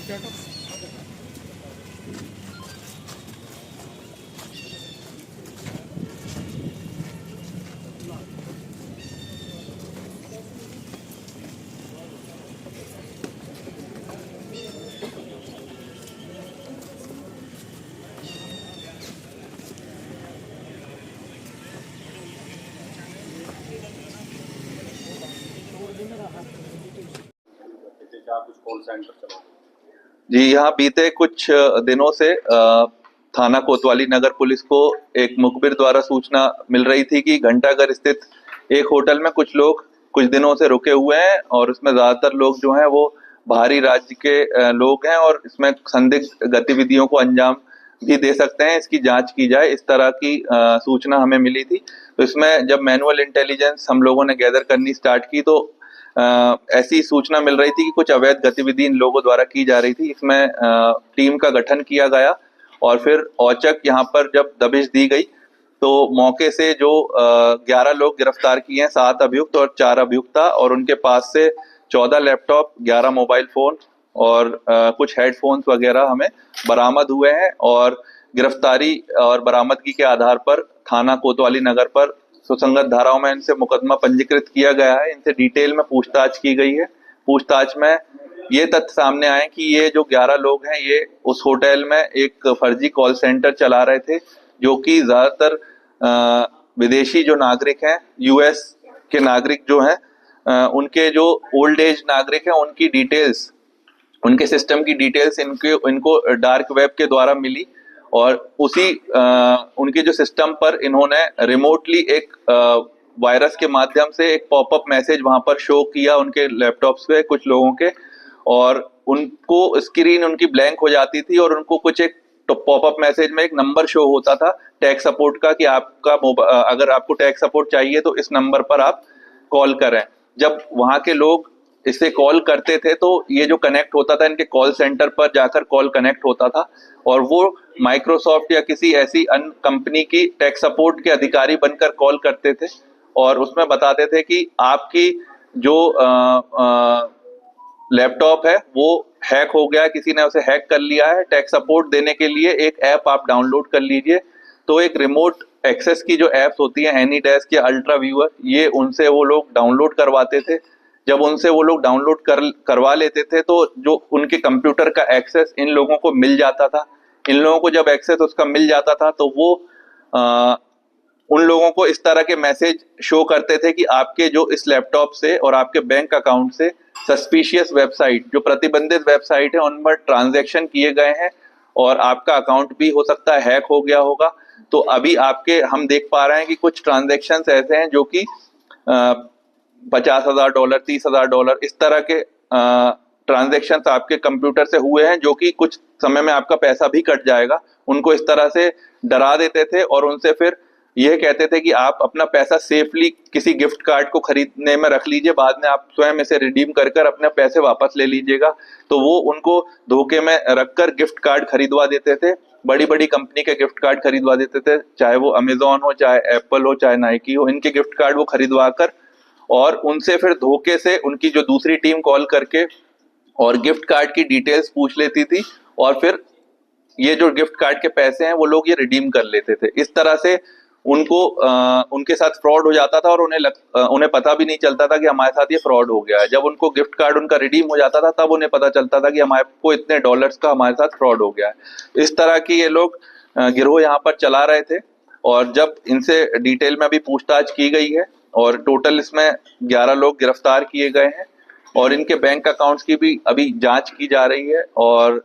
कुछ call centre चला जी, यहाँ बीते कुछ दिनों से थाना कोतवाली नगर पुलिस को एक मुखबिर द्वारा सूचना मिल रही थी कि घंटाघर स्थित एक होटल में कुछ लोग कुछ दिनों से रुके हुए हैं और उसमें ज्यादातर लोग जो हैं वो बाहरी राज्य के लोग हैं और इसमें संदिग्ध गतिविधियों को अंजाम भी दे सकते हैं। इसकी जांच की जाए, इस तरह की सूचना हमें मिली थी। तो इसमें जब मैनुअल इंटेलिजेंस हम लोगों ने गैदर करनी स्टार्ट की तो ऐसी सूचना मिल रही थी कि कुछ अवैध गतिविधि इन लोगों द्वारा की जा रही थी। इसमें टीम का गठन किया गया और फिर औचक यहाँ पर जब दबिश दी गई तो मौके से जो 11 लोग गिरफ्तार किए हैं, 7 अभियुक्त और 4 अभियुक्ता, और उनके पास से 14 लैपटॉप, 11 मोबाइल फोन और कुछ हेडफोन्स वगैरह हमें बरामद हुए हैं। और गिरफ्तारी और बरामदगी के आधार पर थाना कोतवाली नगर पर सुसंगत धाराओं में इनसे मुकदमा पंजीकृत किया गया है। इनसे डिटेल में पूछताछ की गई है। पूछताछ में ये तथ्य सामने आए कि ये जो 11 लोग हैं ये उस होटल में एक फर्जी कॉल सेंटर चला रहे थे, जो कि ज्यादातर विदेशी जो नागरिक हैं, यूएस के नागरिक जो हैं, उनके जो ओल्ड एज नागरिक हैं उनकी डिटेल्स, उनके सिस्टम की डिटेल्स इनको डार्क वेब के द्वारा मिली और उसी उनके जो सिस्टम पर इन्होंने रिमोटली एक वायरस के माध्यम से एक पॉपअप मैसेज वहां पर शो किया उनके लैपटॉप्स पे कुछ लोगों के, और उनको स्क्रीन उनकी ब्लैंक हो जाती थी और उनको कुछ एक पॉपअप मैसेज में एक नंबर शो होता था टेक सपोर्ट का कि आपका अगर आपको टेक सपोर्ट चाहिए तो इस नंबर पर आप कॉल करें। जब वहां के लोग इससे कॉल करते थे तो ये जो कनेक्ट होता था इनके कॉल सेंटर पर जाकर कॉल कनेक्ट होता था और वो माइक्रोसॉफ्ट या किसी ऐसी अन्य कंपनी की टेक सपोर्ट के अधिकारी बनकर कॉल करते थे और उसमें बताते थे कि आपकी जो लैपटॉप है वो हैक हो गया, किसी ने उसे हैक कर लिया है, टेक सपोर्ट देने के लिए एक ऐप आप डाउनलोड कर लीजिए। तो एक रिमोट एक्सेस की जो ऐप्स होती है एनीडेस्क या अल्ट्रा व्यूअर, ये उनसे वो लोग डाउनलोड करवाते थे। जब उनसे वो लोग डाउनलोड करवा लेते थे तो जो उनके कंप्यूटर का एक्सेस इन लोगों को मिल जाता था। इन लोगों को जब एक्सेस उसका मिल जाता था तो वो उन लोगों को इस तरह के मैसेज शो करते थे कि आपके जो इस लैपटॉप से और आपके बैंक अकाउंट से सस्पिशियस वेबसाइट, जो प्रतिबंधित वेबसाइट है, उन पर ट्रांजैक्शन किए गए हैं और आपका अकाउंट भी हो सकता है हैक हो गया होगा। तो अभी आपके हम देख पा रहे हैं कि कुछ ट्रांजैक्शन ऐसे हैं जो कि $50,000, $30,000 इस तरह के ट्रांजैक्शन आपके कंप्यूटर से हुए हैं, जो कि कुछ समय में आपका पैसा भी कट जाएगा। उनको इस तरह से डरा देते थे और उनसे फिर यह कहते थे कि आप अपना पैसा सेफली किसी गिफ्ट कार्ड को खरीदने में रख लीजिए, बाद में आप स्वयं इसे रिडीम कर कर अपने पैसे वापस ले लीजिएगा। तो वो उनको धोखे में रखकर गिफ्ट कार्ड खरीदवा देते थे, बड़ी बड़ी कंपनी के गिफ्ट कार्ड खरीदवा देते थे, चाहे वो अमेजोन हो, चाहे एप्पल हो, चाहे नाइकी हो, इनके गिफ्ट कार्ड वो खरीदवा कर और उनसे फिर धोखे से उनकी जो दूसरी टीम कॉल करके और गिफ्ट कार्ड की डिटेल्स पूछ लेती थी और फिर ये जो गिफ्ट कार्ड के पैसे हैं वो लोग ये रिडीम कर लेते थे। इस तरह से उनको उनके साथ फ्रॉड हो जाता था और उन्हें पता भी नहीं चलता था कि हमारे साथ ये फ्रॉड हो गया है। जब उनको गिफ्ट कार्ड उनका रिडीम हो जाता था तब उन्हें पता चलता था कि हमारे को इतने डॉलर्स का हमारे साथ फ्रॉड हो गया है। इस तरह की ये लोग गिरोह यहाँ पर चला रहे थे और जब इनसे डिटेल में अभी पूछताछ की गई है और टोटल इसमें 11 लोग गिरफ्तार किए गए हैं और इनके बैंक अकाउंट्स की भी अभी जांच की जा रही है और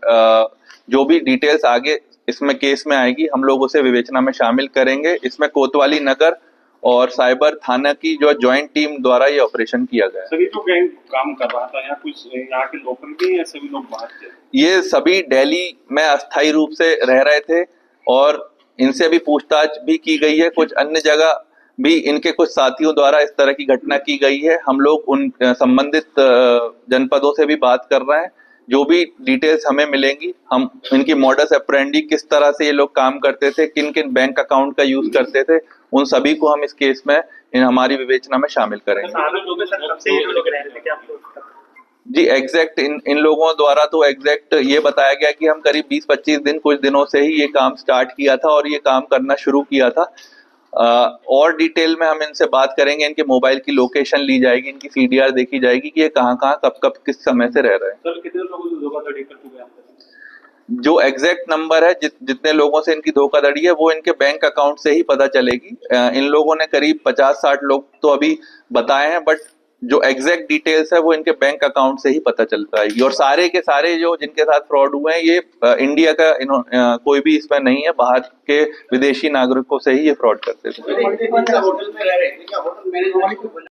जो भी डिटेल्स आगे इसमें केस में आएगी हम लोग उसे विवेचना में शामिल करेंगे। इसमें कोतवाली नगर और साइबर थाना की जो ज्वाइंट टीम द्वारा ये ऑपरेशन किया गया है। सभी तो गैंग काम कर रहा था या कुछ यहाँ के लोकल भी या सभी लोग बाहर थे? ये सभी दिल्ली में अस्थायी रूप से रह रहे थे और इनसे भी पूछताछ भी की गई है। कुछ अन्य जगह भी इनके कुछ साथियों द्वारा इस तरह की घटना की गई है। हम लोग उन संबंधित जनपदों से भी बात कर रहे हैं। जो भी डिटेल्स हमें मिलेंगी, हम इनकी मॉडस ऑपरेंडी, किस तरह से ये लोग काम करते थे, किन किन बैंक अकाउंट का यूज करते थे, उन सभी को हम इस केस में हमारी विवेचना में शामिल करेंगे। जी एग्जैक्ट इन लोगों द्वारा तो एग्जैक्ट ये बताया गया कि हम करीब 20-25 दिन कुछ दिनों से ही ये काम स्टार्ट किया था और ये काम करना शुरू किया था। और डिटेल में हम इनसे बात करेंगे, इनके मोबाइल की लोकेशन ली जाएगी, इनकी सीडीआर देखी जाएगी कि ये कहाँ कहाँ कब कब किस समय से रह रहे हैं। सर कितने लोगों से धोखाधड़ी कर चुके हैं? जो एग्जैक्ट नंबर है जितने लोगों से इनकी धोखाधड़ी है वो इनके बैंक अकाउंट से ही पता चलेगी। इन लोगों ने करीब 50-60 लोग तो अभी बताए हैं, बट जो एग्जैक्ट डिटेल्स है वो इनके बैंक अकाउंट से ही पता चल पाएगी। और सारे के सारे जो जिनके साथ फ्रॉड हुए हैं ये इंडिया का कोई भी इसमें नहीं है, बाहर के विदेशी नागरिकों से ही ये फ्रॉड करते थे। होटल में रह रहे थे क्या? Hotel management